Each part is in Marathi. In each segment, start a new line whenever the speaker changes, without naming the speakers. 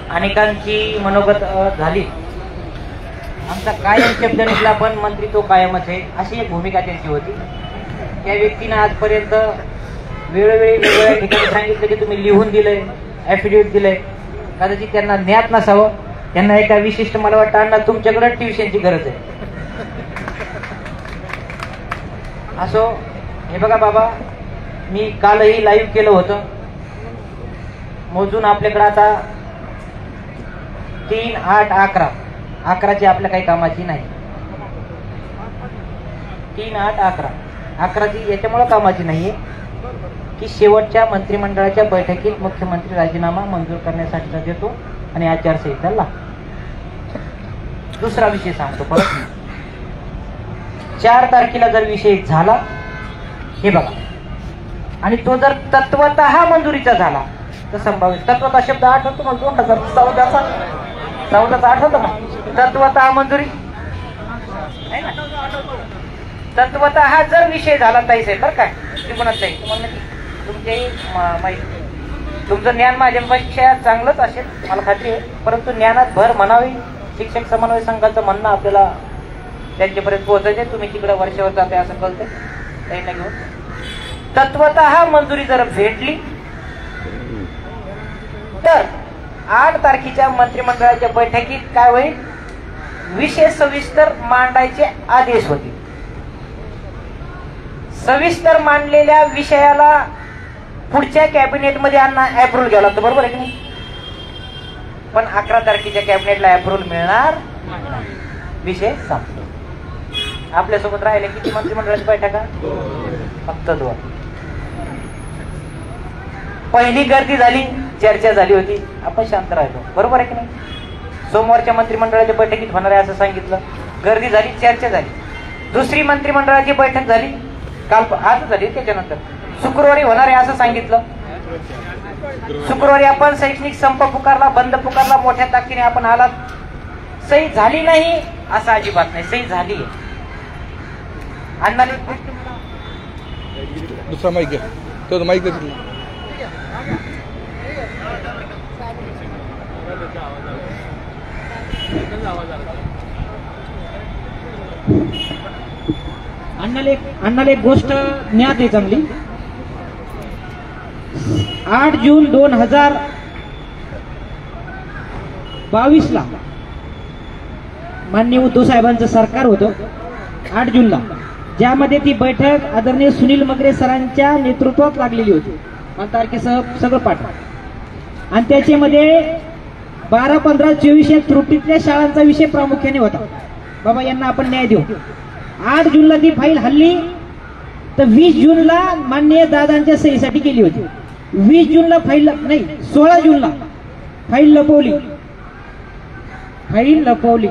अनेकांची मनोगत झाली. आमचा कायम शब्द निघला पण मंत्री तो कायमच आहे, अशी एक भूमिका त्यांची होती. त्या व्यक्तीने आजपर्यंत वेळोवेळी वेगवेगळ्या ठिकाणी सांगितलं की तुम्ही लिहून दिलंय, ॲफिडेव्हिट दिलंय. कदाचित त्यांना ज्ञात नसावं. त्यांना एका विशिष्ट, मला वाटतं अण्णा तुमच्याकडे ट्युशनची गरज आहे. असो, हे बघा बाबा, मी कालही लाईव्ह केलं होतं. मोजून आपल्याकडे आता 3, 8, 11 11ची आपल्या काही कामाची नाही. 3, 8, 11ची याच्यामुळे कामाची नाहीये की शेवटच्या मंत्रिमंडळाच्या बैठकीत मुख्यमंत्री राजीनामा मंजूर करण्यासाठीचा देतो आणि आचारसंहिता लागतो. दुसरा विषय सांगतो परत. 4 तारखेला जर विषय झाला, हे बघा, आणि तो जर तत्वतः मंजुरीचा झाला तर संभाव्य. तत्वतः शब्द आठवतो मला 2014चा आठवतो ना. तत्वतः मंजुरी तत्वतः जर विषय झाला ताई साहेब, बरं काय त्रिकोणात ताई, तुम्हाला तुमच्याही माहिती, तुमचं ज्ञान माझ्यापेक्षा चांगलंच असेल मला खात्री आहे, परंतु ज्ञानात भर म्हणावी. शिक्षक समन्वय संघाचं म्हणणं आपल्याला त्यांच्यापर्यंत पोहोचायचे. तुम्ही तिकडे वर्षावर जाते असं कळतंय त्यांना घेऊन. तत्वतः मंजुरी जर भेटली तर 8 तारखेच्या मंत्रिमंडळाच्या बैठकीत काय होईल, विषय सविस्तर मांडायचे आदेश होतील. सविस्तर मांडलेल्या विषयाला पुढच्या कॅबिनेटमध्ये अप्रूव्हल घ्यावं लागतं, बरोबर आहे की नाही. पण 11 तारखेच्या कॅबिनेटला अप्रूव्हल मिळणार, विषय संपतो. आपल्यासोबत राहिले किती मंत्रिमंडळाची बैठका, फक्त 2. पहिली गर्दी झाली, चर्चा झाली होती, आपण शांत राहिलो, बरोबर आहे की नाही. सोमवारच्या मंत्रिमंडळाच्या बैठकीत होणार आहे असं सांगितलं, गर्दी झाली, चर्चा झाली. दुसरी मंत्रिमंडळाची बैठक झाली, काल आज झाली, त्याच्यानंतर शुक्रवारी होणार आहे असं सांगितलं. शुक्रवारी आपण शैक्षणिक संप पुकारला, बंद पुकारला, मोठ्या ताकदीने आपण आलात. सही झाली नाही असं अजिबात नाही, सही झाली आहे. अण्णाने
दुसरा माईक घ्या, तो माईक घ्या.
अण्णाला एक गोष्ट ज्ञात आहे चांगली. 8 जून 2022ला माननीय उद्धव साहेबांचं सरकार होतं 8 जूनला, ज्यामध्ये ती बैठक आदरणीय सुनील मगरे सरांच्या नेतृत्वात लागलेली होती. मला तारखेसह सगळं पाठ. आणि त्याच्यामध्ये 12, 15, 24 या त्रुटीतल्या शाळांचा विषय प्रामुख्याने होता. बाबा यांना आपण न्याय देऊ. 8 जूनला ती फाईल हल्ली तर 20 जूनला माननीय दादांच्या सहीसाठी केली होती. 20 जूनला फाईल नाही, 16 जूनला फाईल लपवली.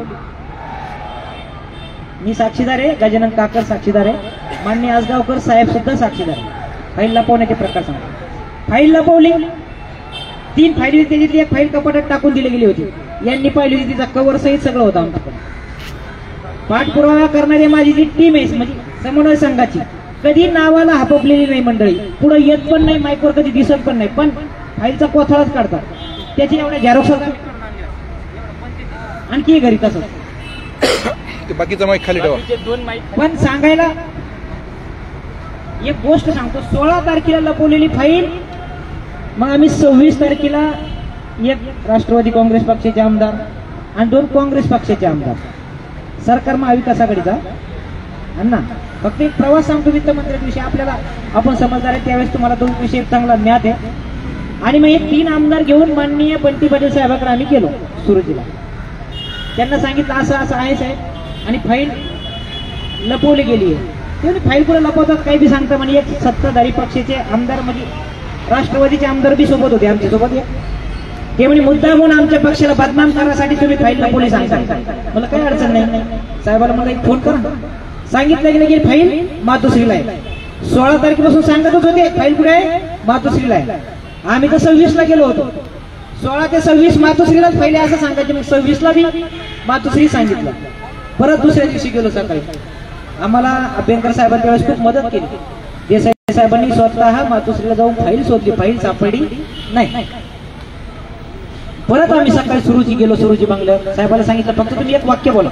मी साक्षीदार आहे, गजानन काकर साक्षीदार आहे, माननीय आसगावकर साहेब सुद्धा साक्षीदार आहे. फाईल लपवण्याचे प्रकार सांगतो. फाईल लपवली, 3 फाईली, त्याच्यातली एक फाईल कपाटात टाकून दिली गेली होती. यांनी पाहिली होती, तिचा कव्हर सहित सगळं होतं आमच्याकडे. पाठपुरावा करणारी माझी जी टीम आहे, म्हणजे समन्वय संघाची, कधी नावाला हापपलेली नाही मंडळी. पुढे येत पण नाही, माईकवर कधी दिसत पण नाही, पण फाईलचा कोथळाच काढतात. त्याची एवढ्या झेरॉक्स आणखी घरी तसंच.
बाकीचा माईक खाली ठेवा.
पण सांगायला एक गोष्ट सांगतो, 16 तारखेला लपवलेली फाईल, मग आम्ही 26 तारखेला एक राष्ट्रवादी काँग्रेस पक्षाचे आमदार आणि 2 काँग्रेस पक्षाचे आमदार, सरकार महाविकास आघाडीचा. अण्णा फक्त एक प्रवास सांगतो वित्तमंत्र्यांविषयी, आपल्याला आपण समजदार आहे, त्यावेळेस तुम्हाला 2 विषय चांगला ज्ञात आहे. आणि मग हे 3 आमदार घेऊन माननीय बंटी पाटील साहेबांकडे आम्ही गेलो सुरुवातीला. त्यांना सांगितलं असं असं आहे साहेब, आणि फाईल लपवली गेली आहे. ते फाईल पुढे लपवतात, काही बी सांगता. म्हणजे एक सत्ताधारी पक्षाचे आमदार, म्हणजे राष्ट्रवादीचे आमदार बी सोबत होते आमच्या सोबत. ते म्हणजे मुद्दा म्हणून आमच्या पक्षाला बदनाम करण्यासाठी तुम्ही फाईल लपवली सांगता. मला काही अडचण नाही, साहेबाला मला एक फोन करा. सांगितलं गेलं की फाईल मातोश्रीला आहे. 16 तारखेपासून सांगतच होते फाईल कुठे आहे, मातोश्रीला आहे. आम्ही तर 26ला गेलो होतो. 16 ते 26 मातोश्रीलाच फाईल असं सांगायचे. मग 26ला बी मातोश्री सांगितलं. परत दुसऱ्या दिवशी गेलो सकाळी. आम्हाला अभ्यंकर साहेबांनी त्यावेळेस खूप मदत केली. देसाई साहेबांनी स्वतः मातोश्रीला जाऊन फाईल शोधली, फाईल सापडली नाही. परत आम्ही सकाळी सुरुची गेलो, सुरुची बंगल्यावर साहेबाला सांगितलं फक्त तुम्ही एक वाक्य बोला,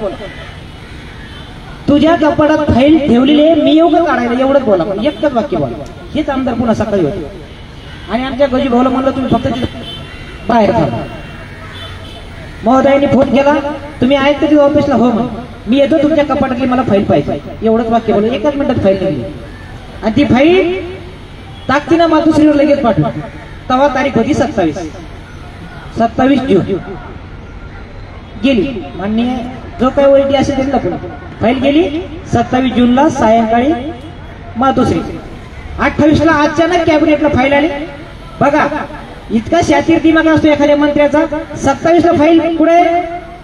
तुझ्या कपाटात फाईल ठेवलेली आहे, मी येऊ का काढायला, एवढंच बोला, पण एकच वाक्य बोला. हेच आमदार पुन्हा सकाळी होते. आणि आमच्या गजी भाऊला म्हणलं तुम्ही फक्त बाहेर थांबा. महोदयांनी फोन केला, तुम्ही आहेत कधी ऑफिसला? हो म्हण, मी येतो तुमच्या कपाटातली, मला फाईल पाहिजे. एवढंच वाक्य बोललं, एकाच मिनिटात फाईल निघली. आणि ती फाईल ताकदीनं मातोश्रीवर लगेच पाठवली. तेव्हा तारीख होती 27 जून. गेली माननीय जो काही ओळखी असेल त्यांना पण फाईल गेली 27 जूनला सायंकाळी मातोश्री. 28ला अचानक कॅबिनेटला फाईल आली. बघा इतका शातीर दिमाग असतो एखाद्या मंत्र्याचा. 27ला फाईल पुढे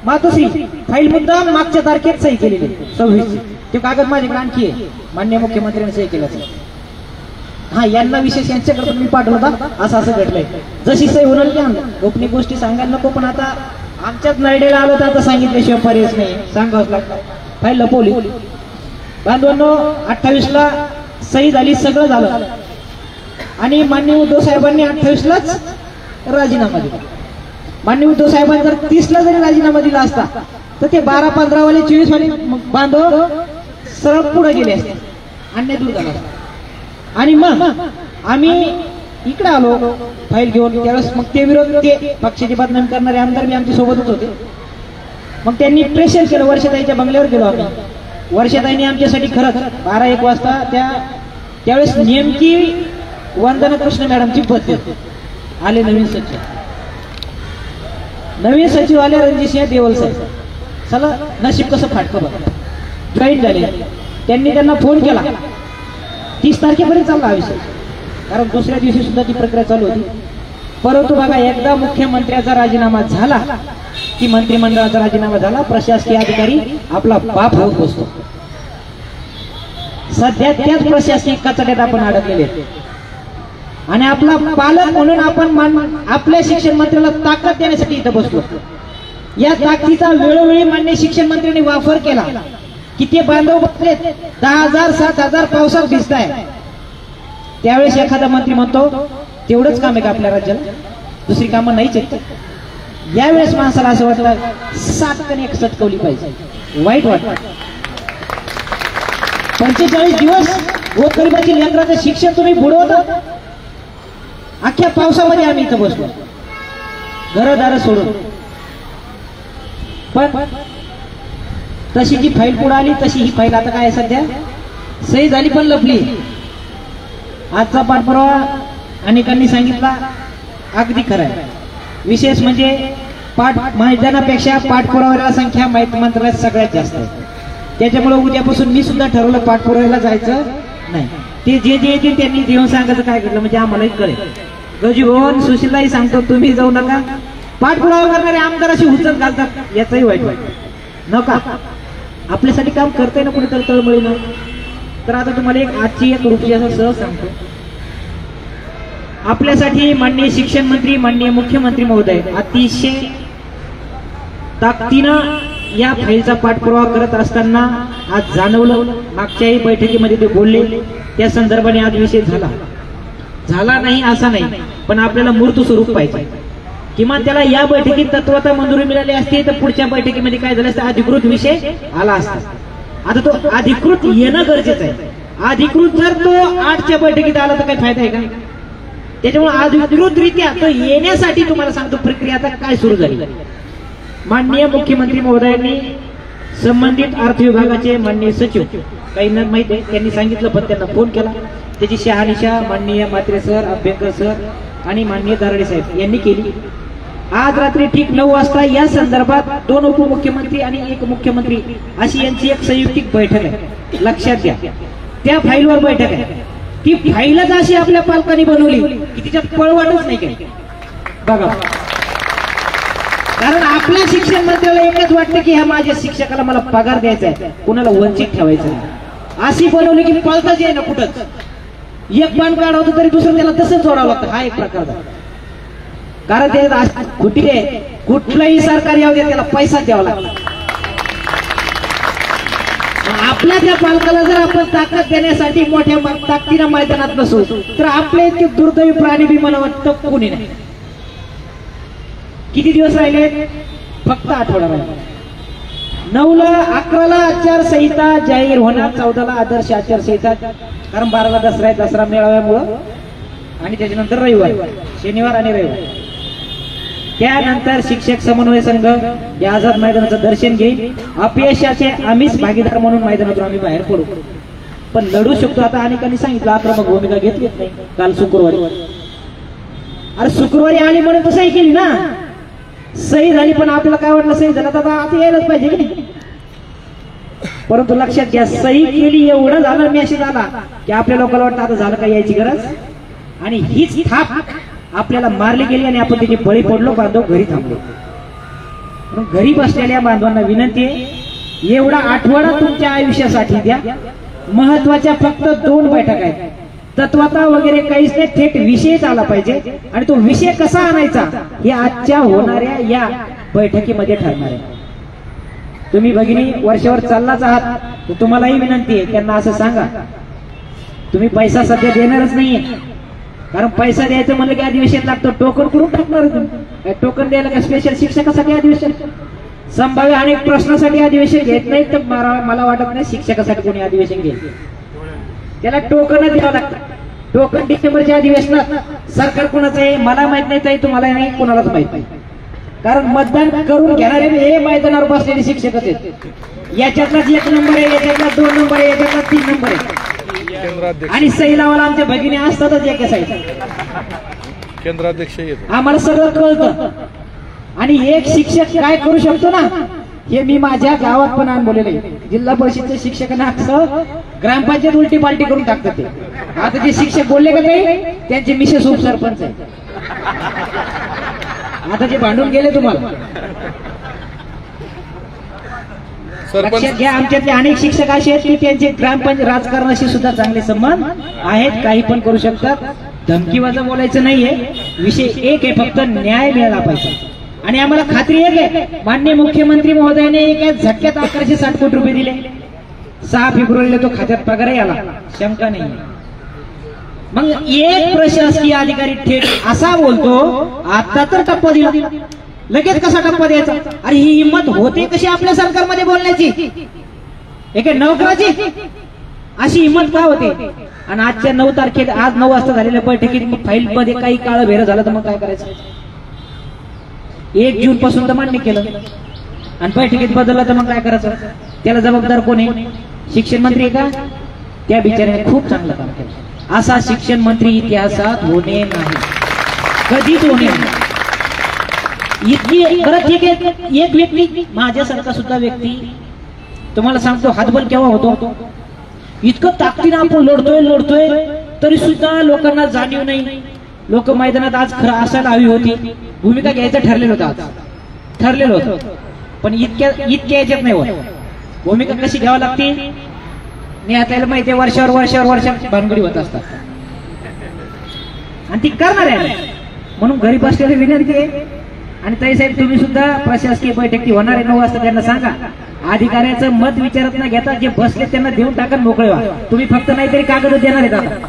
मातोश्री, फाईल मुद्दाम मागच्या तारखेत सही केलेली 26. ते कागद माझ्याकडे आणखी आहे, माननीय मुख्यमंत्र्यांनी सही केलं. हा यांना विशेष यांच्याकडे मी पाठवलं होता, असं घडलंय. जशी सही होणार की गोपनीय गोष्टी सांगायला नको, पण आता आमच्याच नरडेला आलो तर आता सांगितल्याशिवाय पर्यायच नाही, सांगावंच लागतं. फाईल लपवली. बांधवांनो 28ला सही झाली, सगळं झालं. आणि माननीय उद्धव साहेबांनी 28लाच राजीनामा दिला. माननीय उद्धव साहेबांनी जर 30ला जरी राजीनामा दिला असता तर ते 12-15 वाले 24 वाले बांधव सरळ पुढे गेले असते, अन्याय दूर झाला. आणि मग आम्ही इकडे आलो फाईल घेऊन. त्यावेळेस मग ते विरोध, ते पक्षाची बदनामी करणारे आमदार मी आमच्या सोबतच होते. मग त्यांनी प्रेशर केलं. वर्षाताईच्या बंगल्यावर गेलो आम्ही. वर्षाताईंनी आमच्यासाठी खरंच 12-1 वाजता त्यावेळेस नेमकी वंदना कृष्ण मॅडमची बदली आले. नवीन सचिव आले रणजितसिंह देवल साहेब. चला नशीब कसं फाटकं बघा, जॉईन झाले. त्यांनी त्यांना फोन केला. 30 तारखेपर्यंत चालला हा विषय, कारण दुसऱ्या दिवशी सुद्धा ती प्रक्रिया चालू होती. परंतु बघा एकदा मुख्यमंत्र्याचा राजीनामा झाला की मंत्रिमंडळाचा राजीनामा झाला, प्रशासकीय अधिकारी आपला बाप होत बसतो. सध्या त्याच प्रशासकीय कचाट्यात आपण अडकलेले आणि आपला पालक म्हणून आपण आपल्या शिक्षण मंत्र्याला ताकद देण्यासाठी इथं बसलो. या ताकदीचा वेळोवेळी मान्य शिक्षण मंत्र्यांनी वापर केला की ते बांधव बसले 10,000-7,000 पावसात भिजताय. त्यावेळेस एखादा मंत्री म्हणतो तेवढंच काम आहे का आपल्या राज्याला, दुसरी कामं नाहीच आहेत. यावेळेस माणसाला असं वाटतं 7 एक सटकवली पाहिजे. वाईट वाटतं. 45 दिवस गोरगरिबाची लेकराचं शिक्षण तुम्ही बुडवता. अख्ख्या पावसामध्ये आम्ही इथं बसलो घरदार सोडून. पण तशी जी फाईल पुढे आली तशी ही फाईल आता काय सध्या सही झाली पण लपली. आजचा पाठपुरावा अनेकांनी सांगितला, अगदी खरं आहे. विशेष म्हणजे मैदानापेक्षा पाठपुराव्याला संख्या मंत्रालयात सगळ्यात जास्त आहे. त्याच्यामुळे उद्यापासून मी सुद्धा ठरवलं पाठपुराव्याला जायचं नाही. ते जे येतील त्यांनी देऊन सांगायचं काय घडलं म्हणजे आम्हालाही कळेल. गजी भवन सुशीलाही सांगतो तुम्ही जाऊ नका. पाठपुरावा करणारे आमदार अशी हुचत घालतात याचंही वाईट वाटतं. नका, आपल्यासाठी काम करताय ना कुणीतरी तळमळीनं. तर आता तुम्हाला आजची एक रुपयाचा सहज सांगतो. आपल्यासाठी माननीय शिक्षण मंत्री, माननीय मुख्यमंत्री महोदय अतिशय ताकदीनं या फाईलचा पाठपुरावा करत असताना आज जाणवलं. मागच्याही बैठकीमध्ये ते बोलले, त्या संदर्भाने आज विषय झाला नाही असा नाही, पण आपल्याला मूर्त स्वरूप पाहिजे. किमान त्याला या बैठकीत तत्वता मंजुरी मिळाली असती तर पुढच्या बैठकीमध्ये काय झालं असतं, अधिकृत विषय आला असता. आता तो अधिकृत येणं गरजेचं आहे. अधिकृत जर तो 8च्या बैठकीत आला तर काही फायदा आहे का? त्याच्यामुळे अधिकृतरित्या तो येण्यासाठी तुम्हाला सांगतो प्रक्रिया आता काय सुरू झाली. माननीय मुख्यमंत्री महोदयांनी संबंधित अर्थ विभागाचे माननीय सचिव काही माहिती आहे त्यांनी सांगितलं, पण त्यांना फोन केला. त्याची शहानिशा माननीय म्हात्रे सर, अभ्यंकर सर आणि माननीय दाराडे साहेब यांनी केली. आज रात्री ठीक 9 वाजता या संदर्भात 2 उपमुख्यमंत्री आणि 1 मुख्यमंत्री अशी यांची एक संयुक्तिक बैठक आहे. लक्षात घ्या, त्या फाईलवर बैठक आहे. ती फाईलच अशी आपल्या पालकांनी बनवली की तिच्यात पळवाटच नाही काही. बघा, कारण आपल्या शिक्षण मंत्र्याला एकच वाटतं की ह्या माझ्या शिक्षकाला मला पगार द्यायचा आहे, कुणाला वंचित ठेवायचं नाही. अशी बनवली की पळताच आहे ना कुठंच. एक पान कार्ड होतं तरी दुसरं त्याला तसंच सोडावं लागतं. हा एक प्रकार झाला. कारण ते कुठे कुठलंही सरकार येऊ दे त्याला पैसा द्यावा लागला. आपल्या त्या पालकाला जर आपण ताकद देण्यासाठी मोठ्या ताकदीनं मैदानात बसू तर आपले इतके दुर्दैवी प्राणी बी मला वाटतं कोणी नाही. किती दिवस राहिले? फक्त आठवडा राहिला. 9ला 11ला आचारसंहिता जाहीर होणार, 14ला आदर्श आचारसंहिता, कारण 12ला दसरा आहे, दसरा मेळाव्यामुळं, आणि त्याच्यानंतर रविवार, शनिवार आणि रविवार. त्यानंतर शिक्षक समन्वय संघ या आझाद मैदानाचं दर्शन घेईल. अपयशाचे आम्हीच भागीदार म्हणून मैदानातून आम्ही बाहेर पडू, पण लढू शकतो. आता अनेकांनी सांगितलं आक्रमक भूमिका घेतलीच नाही. काल शुक्रवारी, अरे शुक्रवारी आली म्हणून तर सही केली ना, सही झाली, पण आपल्याला काय वाटलं सही झालं तर आता यायलाच पाहिजे की नाही. परंतु लक्षात घ्या, सही केली एवढं झालं, मेसेज आला की आपल्या लोकांना वाटतं आता झालं काय, यायची गरज. आणि हीच थाप आपल्याला मारली गेली आणि आपण त्याची बळी पडलो, बांधव घरी थांबलो. घरी बसलेल्या बांधवांना विनंती आहे, एवढा आठवडा तुमच्या आयुष्यासाठी द्या. महत्वाच्या फक्त 2 बैठका आहेत. तत्वता वगैरे काहीच नाही, थेट विषयच आला पाहिजे. आणि तो विषय कसा आणायचा हे आजच्या होणाऱ्या या बैठकीमध्ये ठरणार आहे. तुम्ही भगिनी वर्षावर चाललाच आहात, तर तुम्हालाही विनंती आहे, त्यांना असं सांगा, तुम्ही पैसा सध्या देणारच नाहीये. कारण पैसा द्यायचं म्हणलं की अधिवेशन लागतं, टोकन करून टाकणार तुम्ही. टोकन द्यायला का स्पेशल शिक्षकासाठी अधिवेशन? संभाव्य अनेक प्रश्नासाठी अधिवेशन घेत नाही, तर मला वाटत नाही शिक्षकासाठी कोणी अधिवेशन घेईल. त्याला टोकन द्यावं लागतं. टोकन डिसेंबरच्या अधिवेशनात सरकार कोणाचं आहे मला माहित नाही, ताई तुम्हाला नाही, कोणालाच माहित नाही. कारण मतदान करून घेणारे हे मैदानावर बसलेले शिक्षकच आहेत. याच्यातलाच 1 नंबर आहे, याच्यातला 2 नंबर आहे, याच्यातला 3 नंबर आहे. आणि सही लावायला आमच्या भगिनी असतातच एका साईड.
केंद्राध्यक्ष
आम्हाला सगळं कळतं. आणि एक शिक्षक काय करू शकतो ना, हे मी माझ्या गावात पण अनुभवलेलं आहे. जिल्हा परिषदच्या शिक्षकांना असं ग्रामपंचायत उलटी पालटी करून टाकतात ते. आता जे शिक्षक बोलले का काही, त्यांचे मिसेस उपसरपंच आहे. आता जे भांडून गेले तुम्हाला लक्षात घ्या. आमच्यातले अनेक शिक्षक असे आहेत की त्यांचे ग्रामपंचायत राजकारणाशी सुद्धा चांगले संबंध आहेत, काही पण करू शकतात. धमकीवाजा बोलायचं नाहीये, विषय एक आहे, फक्त न्याय मिळाला पाहिजे. आणि आम्हाला खात्री आहे, माननीय मुख्यमंत्री महोदयाने एका झटक्यात 1160 कोटी रुपये दिले. 6 फेब्रुवारीला तो खात्यात पगारही आला, शंका नाही. मग एक प्रशासकीय अधिकारी थेट असा बोलतो, आता तर टप्पा दिला, लगेच कसा टप्पा द्यायचा? अरे ही हिंमत होते कशी आपल्या सरकारमध्ये बोलण्याची, एका नोकराची अशी हिंमत का होते? आणि आजच्या 9 तारखेला, आज 9 वाजता झालेल्या बैठकीत फाईल मध्ये काही काळ भेर झालं तर मग काय करायचं? 1 जून पासून तर मान्य केलं आणि बैठकीत बदललं तर मग काय करायचं? त्याला जबाबदार कोण आहे? शिक्षण मंत्री आहे का? त्या बिचाऱ्याने खूप चांगलं काम केलं. असा शिक्षण मंत्री इतिहासात होणे नाही, कधीच होणे नाही. इतकी परत एक व्यक्ती, माझ्यासारखा सुद्धा व्यक्ती, तुम्हाला सांगतो हातबल केव्हा होतो, इतकं ताकदीनं आपण लढतोय तरी सुद्धा लोकांना जाणीव नाही. लोक मैदानात आज खरं असायला हवी होती, भूमिका घ्यायचं ठरलेलं होतं, आज ठरलेलं होतं, पण इतक्या याच्यात नाही होत. भूमिका कशी घ्यावी लागते नेत्याला माहिती आहे, वर्षावर भानगडी होत असतात आणि ती करणार आहे. म्हणून घरी बसलेली विनंती आहे. आणि ताईसाहेब तुम्ही सुद्धा प्रशासकीय बैठकी होणार आहे 9 वाजता, त्यांना सांगा अधिकाऱ्याचं मत विचारत न घेता जे बसले त्यांना देऊन टाका, मोकळे व्हा. तुम्ही फक्त नाहीतरी कागद देणार आहेत. आता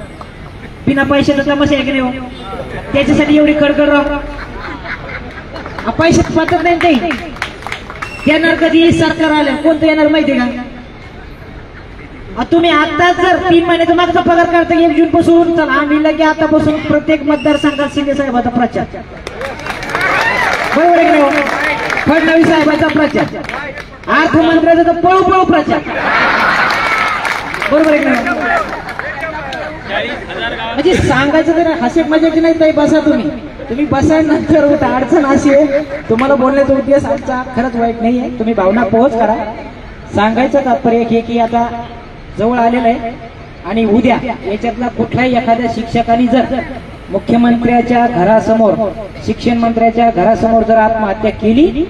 बिना पैशाचा तमाशा आहे की नाही हो? त्याच्यासाठी एवढी कडकड राहा, पैशाच पाहत नाही ते. येणार कधी सरकार आलं, कोणतं येणार माहिती आहे का? तुम्ही आता जर 3 महिन्याचा मागचा पगार करता 1 जून पासून, तर आम्ही लगे आतापासून प्रत्येक मतदारसंघात शिंदे साहेबांचा प्रचार, बरोबर आहे की फडणवीस साहेबांचा प्रचार, अर्थमंत्र्याचा तर पळू प्रचार, बरोबर आहे की म्हणजे सांगायचं तर हसेक मजाची नाही ताई. बसा तुम्ही बसा, नंतर उठा. अडचण अशी आहे, तुम्हाला बोलण्याचा उद्देश आमचा खरंच वाईट नाहीये, तुम्ही भावना पोहोच करा. सांगायचं तात्पर्य हे की आता जवळ आलेलं आहे आणि उद्या याच्यातला कुठल्याही एखाद्या शिक्षकाने जर मुख्यमंत्र्याच्या घरासमोर, शिक्षण मंत्र्याच्या घरासमोर जर आत्महत्या केली,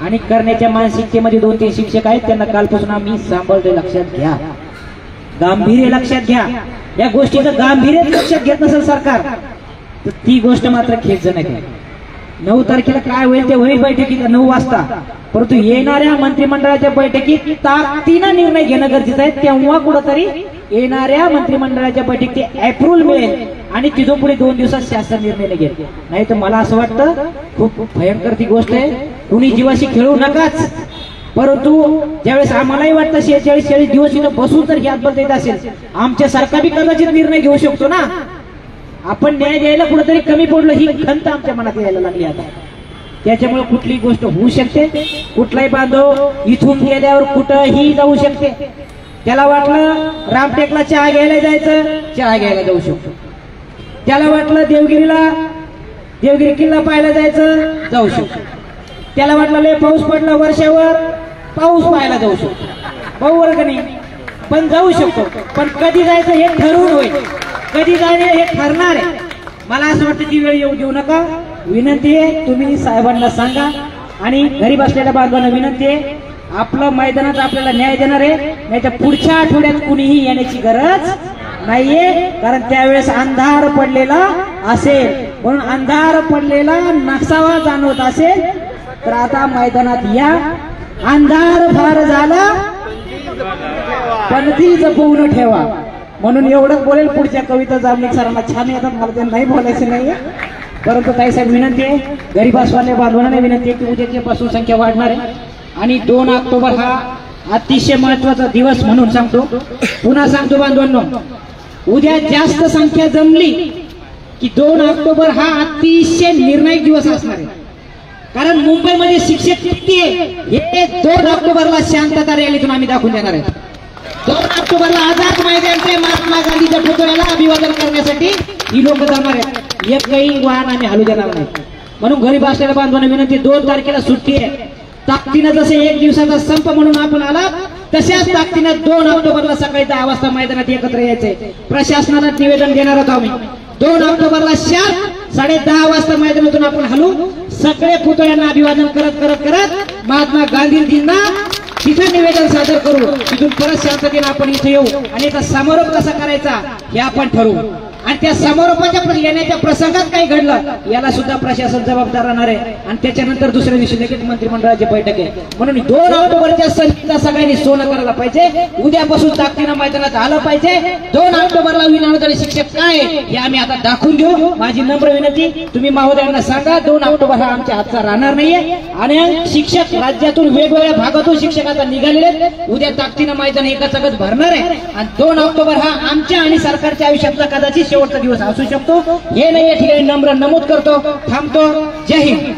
आणि करण्याच्या मानसिकतेमध्ये 2-3 शिक्षक आहेत, त्यांना कालपासून आम्ही सांभाळतोय, लक्षात घ्या, गांभीर्य लक्षात घ्या. या गोष्टीचं गांभीर्य लक्षात घेत नसेल सरकार, तर ती गोष्ट मात्र खेचजनक आहे. 9 तारखेला काय होईल ते होईल बैठकीत 9 वाजता, परंतु येणाऱ्या मंत्रिमंडळाच्या बैठकीत ताकदीनं निर्णय घेणं गरजेचं आहे. तेव्हा कुठंतरी येणाऱ्या मंत्रिमंडळाच्या बैठकीत अप्रूव्हल मिळेल आणि तिथून पुढे 2 दिवसात शासन निर्णय निघेल. नाही तर मला असं वाटतं खूप भयंकर ती गोष्ट आहे. कुणी जीवाशी खेळू नकाच. परंतु ज्यावेळेस आम्हालाही वाटतं 46 दिवस इथं बसून जर याद बदलता येत असेल, आमच्यासारखा बी कदाचित निर्णय घेऊ शकतो ना. आपण न्याय द्यायला कुठेतरी कमी पडलो ही खंत आमच्या मनात यायला लागली आता. त्याच्यामुळे कुठलीही गोष्ट होऊ शकते. कुठलाही बांधव इथून गेल्यावर कुठंही जाऊ शकते. त्याला वाटलं रामटेकला चहा घ्यायला जायचं, चहा घ्यायला जाऊ शकतो. त्याला वाटलं देवगिरी किल्ला पाहायला जायचं, जाऊ शकतो. त्याला वाटलं लय पाऊस पडला वर्षावर, पाऊस पाहायला जाऊ शकतो. बरोबर का नाही? पण जाऊ शकतो. पण कधी जायचं हे ठरवून होईल. कधी जायचं हे ठरणार आहे. मला असं वाटतं ती वेळ येऊ देऊ नका. विनंती आहे तुम्ही साहेबांना सांगा. आणि घरी बसलेल्या बांधवांना विनंती आहे, आपलं मैदानात आपल्याला न्याय देणार आहे. नाही तर पुढच्या आठवड्यात कुणीही येण्याची गरज नाहीये. कारण त्यावेळेस अंधार पडलेला असेल. म्हणून अंधार पडलेला नसावा जाणवत असेल तर आता मैदानात या. अंधार फार झाला पण ती जपून ठेवा. म्हणून एवढंच बोलेल. पुढच्या कविता जामनिक सरांना छान येतात, मला ते नाही बोलायचं नाहीये. परंतु ताईसाहेब विनंती आहे, गरीब असवाने बांधवांना विनंती आहे की उद्याच्यापासून संख्या वाढणार आहे. आणि 2 ऑक्टोबर हा अतिशय महत्वाचा दिवस म्हणून सांगतो. पुन्हा सांगतो बांधवांनो, उद्या जास्त संख्या जमली की 2 ऑक्टोबर हा अतिशय निर्णायक दिवस असणार आहे. कारण मुंबईमध्ये शिक्षक किती आहे हे 2 ऑक्टोबरला शांतता रॅलीतून आम्ही दाखवून देणार आहे. 2 ऑक्टोबरला आझाद मैदानचे महात्मा गांधीच्या पुतळ्याला अभिवादन करण्यासाठी ही लोक जाणार आहेत. एकही वाहन आम्ही हलू देणार नाही. म्हणून घरी बसलेल्या बांधवांना विनंती, 2 तारखेला सुट्टी आहे. ताकदीनं जसे 1 दिवसाचा संप म्हणून आपण आला तशाच ताकदीनं 2 ऑक्टोबरला सकाळी 10 वाजता मैदानात एकत्र यायचंय. प्रशासनाला निवेदन देणार आहोत आम्ही. 2 ऑक्टोबरला शार्प 10:30 वाजता मैदानातून आपण हलू. सगळे पुतळ्यांना अभिवादन करत करत करत महात्मा गांधीजींना तिथं निवेदन सादर करू. तिथून परत शांततेने आपण इथे येऊ आणि याचा समारोप कसा करायचा हे आपण ठरवू. आणि त्या समारोपाच्या येण्याच्या प्रसंगात काही घडलं याला सुद्धा प्रशासन जबाबदार राहणार आहे. आणि त्याच्यानंतर दुसऱ्या दिवशी लगेच मंत्रिमंडळाची बैठक आहे. म्हणून 2 ऑक्टोबरच्या संधीचा सगळ्यांनी सोनं करायला पाहिजे. उद्यापासून ताकदीनं मैदानात आलं पाहिजे. 2 ऑक्टोबरला विनामूल्य शिक्षक काय हे आम्ही आता दाखवून देऊ. माझी नम्र विनंती, तुम्ही महोदयांना सांगा 2 ऑक्टोबर हा आमच्या हातचा राहणार नाहीये. आणि शिक्षक राज्यातून वेगवेगळ्या भागातून शिक्षक आता निघालेले. उद्या ताकदीनं मैदान एकाचगत भरणार आहे. आणि 2 ऑक्टोबर हा आमच्या आणि सरकारच्या आयुष्यातला कदाचित शेवटचा दिवस असू शकतो. हे नाही या ठिकाणी नम्र नमूद करतो. थांबतो. जय हिंद.